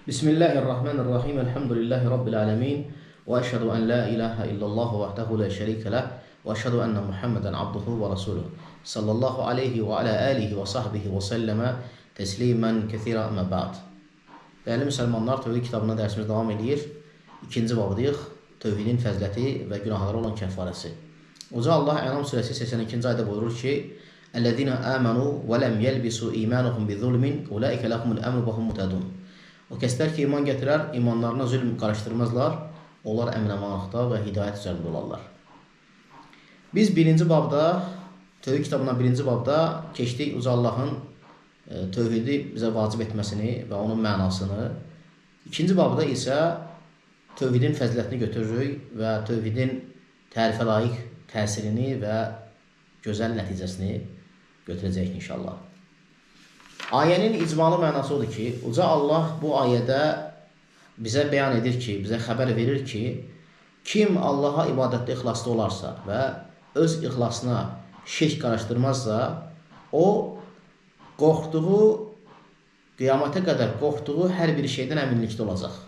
Bismillahirrahmanirrahim. Elhamdülillahi Rabbil alemin. Ve eşhedü en la ilahe illallah vahdehu la şerike leh. Ve eşhedü enne Muhammeden abduhu ve resuluhu. Sallallahu aleyhi ve ala alihi ve sahbihi ve selleme teslimen kethira amma ba'd. Değerli Müslümanlar, Tevhid kitabına dersimiz devam edir. İkinci babdayıq. Tevhidin fəziləti və günahları olan kəfarəsi. Uca Allah Ənam surəsi 82-ci ayda buyurur ki: "Ellezina amanu və lem yelbisu imanuhum bizulmin, ulaika lahumul emnu və hum muhtedun." O kəslər ki, iman gətirər, imanlarına zülm qarışdırmazlar, onlar əmin-əmanlıqda və hidayət üzərində olarlar. Biz birinci babda, Tövhid kitabından birinci babda keçdik Uca Allahın tövhidi bizə vacib etməsini və onun mənasını. İkinci babda isə tövhidin fəzilətini götürürük və tövhidin tərifə layiq təsirini və gözəl nəticəsini götürəcəyik inşallah. Ayənin icmalı mənası odur ki, Uca Allah bu ayədə bizə bəyan edir ki, bizə xəbər verir ki, kim Allaha ibadətdə ixlaslı olarsa və öz ixlasına şirk qarışdırmazsa, o qorxduğu, qiyamətə qədər qorxduğu hər bir şeydən əminlikdə olacaq.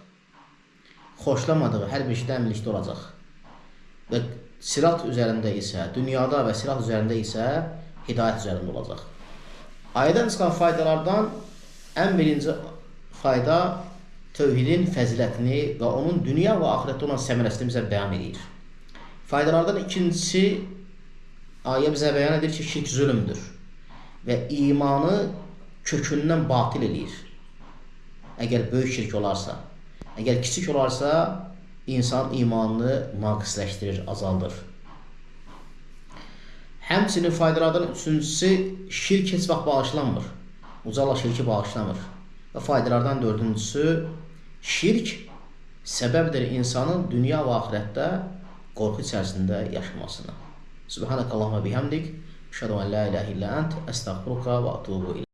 Xoşlamadığı hər bir şeydən əminlikdə olacaq. Və sirat üzərində isə, dünyada və sirat üzərində isə hidayət üzərində olacaq. Ayədən çıxan faydalardan ən birinci fayda tövhidin fəzilətini və onun dünya və axirətdə olan səmərəsini bizə bəyan edir. Faydalardan ikincisi, ayə bizə bəyan edir ki, şirk zülmdür və imanı kökündən batil edir. Əgər böyük şirk olarsa, əgər kiçik olarsa, insan imanını naqisləşdirir, azaldır. Həmçinin faydalardan üçüncüsü, şirk heç vaxt bağışlanmır. Uca Allah şirki bağışlamır. Və faydalardan dördüncüsü, şirk səbəbdir insanın dünya və axirətdə qorxu içərisində yaşamasına. Subhanakallahumma bihamdik, əşhədu en la ilahe illa ent, əstəğfiruka və atubu ilayk.